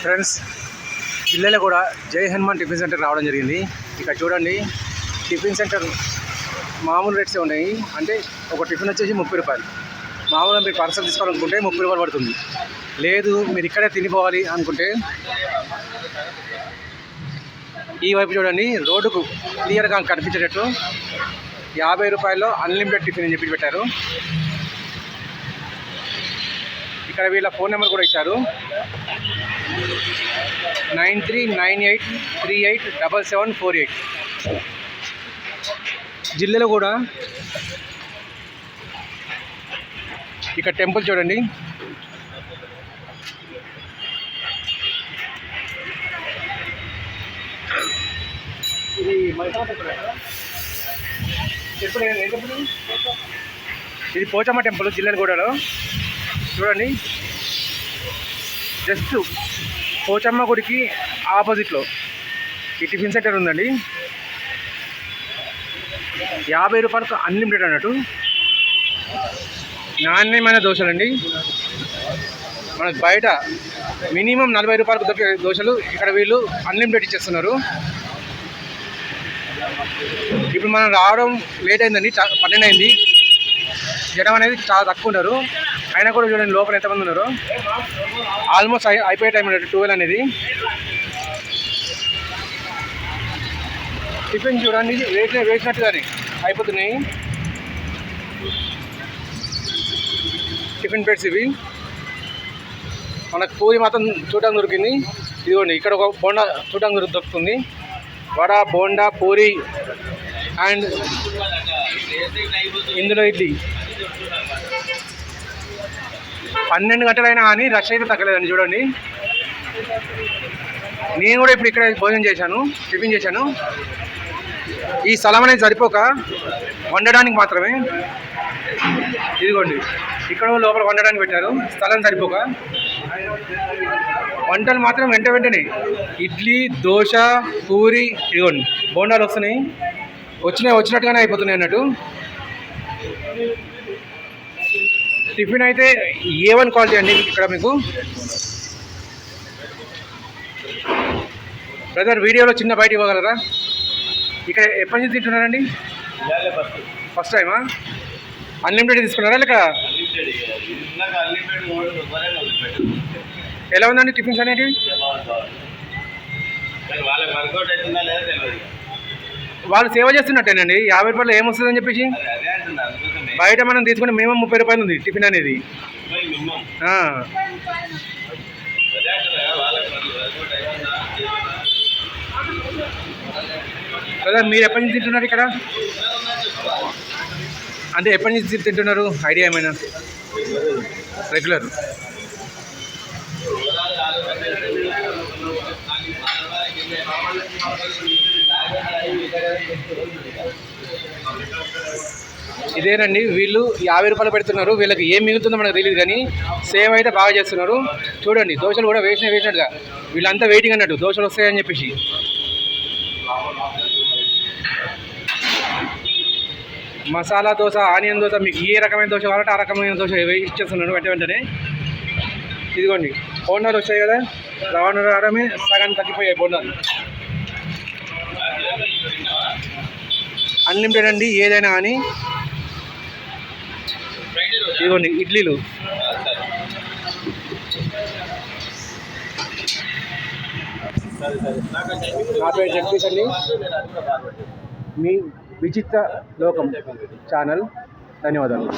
Friends, జిల్లాలో కూడా జై హనుమాన్ టిఫిన్ సెంటర్ రావడం జరిగింది. ఇక్కడ చూడండి, టిఫిన్ సెంటర్ మామూలు రేట్సే ఉన్నాయి. అంటే ఒక టిఫిన్ వచ్చేసి 30 రూపాయలు. మామూలుగా మీరు పార్సల్ తీసుకోవాలనుకుంటే 30 రూపాయలు పడుతుంది. లేదు మీరు ఇక్కడే తినిపోవాలి అనుకుంటే ఈ వైపు చూడండి, రోడ్డుకు క్లియర్గా కనిపించేటట్టు 50 రూపాయల్లో అన్లిమిటెడ్ టిఫిన్ అని చెప్పి పెట్టారు. ఇక్కడ వీళ్ళ ఫోన్ నెంబర్ కూడా ఇచ్చారు, 9398387748. జిల్లాలో కూడా ఇక్కడ టెంపుల్ చూడండి, ఇది పోచమ్మ టెంపుల్ జిల్లెలగూడలో. చూడండి, జస్ట్ పోచమ్మ గుడికి ఆపోజిట్లో ఈ టిఫిన్ సెంటర్ ఉందండి. 50 రూపాయలకు అన్లిమిటెడ్ అన్నట్టు. నాణ్యమైన దోశలండి. మనకు బయట మినిమం 40 రూపాయలకు దొరికే దోశలు ఇక్కడ వీళ్ళు అన్లిమిటెడ్ ఇచ్చేస్తున్నారు. ఇప్పుడు మనం రావడం లేట్ అయిందండి, 12 అయింది. జనం అనేది చాలా తక్కువ ఉన్నారు. అయినా కూడా చూడండి లోపల ఎంతమంది ఉన్నారు. ఆల్మోస్ట్ అయిపోయే టైం అన్నట్టు 12 అనేది. టిఫిన్ చూడండి వేసినట్టుగానే అయిపోతున్నాయి. టిఫిన్ ప్లేట్స్ ఇవి. మనకు పూరి మాత్రం చూడడానికి దొరికింది. ఇదిగోండి, ఇక్కడ ఒక బోండా చూడడానికి దొరుకుతుంది. వడ, బోండా, పూరి అండ్ ఇందులో ఇడ్లీ. 12 గంటలైనా కానీ రష్ అయితే తగ్గలేదండి. చూడండి, నేను కూడా ఇప్పుడు ఇక్కడ భోజనం చేశాను, టిఫిన్ చేశాను. ఈ స్థలం అనేది సరిపోక వండడానికి మాత్రమే. ఇదిగోండి, ఇక్కడ లోపల వండడానికి పెట్టారు, స్థలం సరిపోక. వంటలు మాత్రం వెంటనే ఇడ్లీ, దోశ, పూరి, ఇదిగోండి బోండాలు వస్తున్నాయి. వచ్చినట్టుగానే అయిపోతున్నాయి అన్నట్టు. టిఫిన్ అయితే A1 క్వాలిటీ అండి. ఇక్కడ మీకు బ్రదర్ వీడియోలో చిన్న బయట ఇవ్వగలరా? ఇక్కడ ఎప్పటి నుంచి తింటున్నారండి? ఫస్ట్ టైమా? అన్లిమిటెడ్ తీసుకున్నారా లేక? ఎలా ఉందండి టిఫిన్స్ అనేటివి? వాళ్ళు సేవ చేస్తున్నట్టేనండి. 50 రూపాయలు ఏమొస్తుందని చెప్పేసి. బయట మనం తీసుకుంటే మినిమం 30 రూపాయలు ఉంది టిఫిన్ అనేది. కదా మీరు ఎప్పటి నుంచి తింటున్నారు ఇక్కడ? అంటే ఎప్పటి నుంచి తింటున్నారు ఐడియా ఏమైనా? రెగ్యులర్. ఇదేనండి, వీళ్ళు 50 రూపాయలు పెడుతున్నారు. వీళ్ళకి ఏం మిగులుతుందో మనకు తెలియదు, కానీ సేవ్ అయితే బాగా చేస్తున్నారు. చూడండి, దోశలు కూడా వేసినట్టుగా వీళ్ళంతా వెయిటింగ్ అన్నట్టు దోశలు వస్తాయని చెప్పేసి. మసాలా దోశ, ఆనియన్ దోశ, మీకు ఏ రకమైన దోశ కావాలంటే ఆ రకమైన దోశ ఇచ్చేస్తున్నాడు వెంటనే. ఇదిగోండి, బోండాలు వచ్చాయి కదా, రావడమే సగం తగ్గిపోయాయి బోండాలు. అన్లిమిటెడ్ అండి ఏదైనా కానీ. ఇదిగోండి ఇడ్లీలు. నా పేరు జగదీష్ అండి, మీ విచిత్ర లోకం ఛానల్. ధన్యవాదాలు.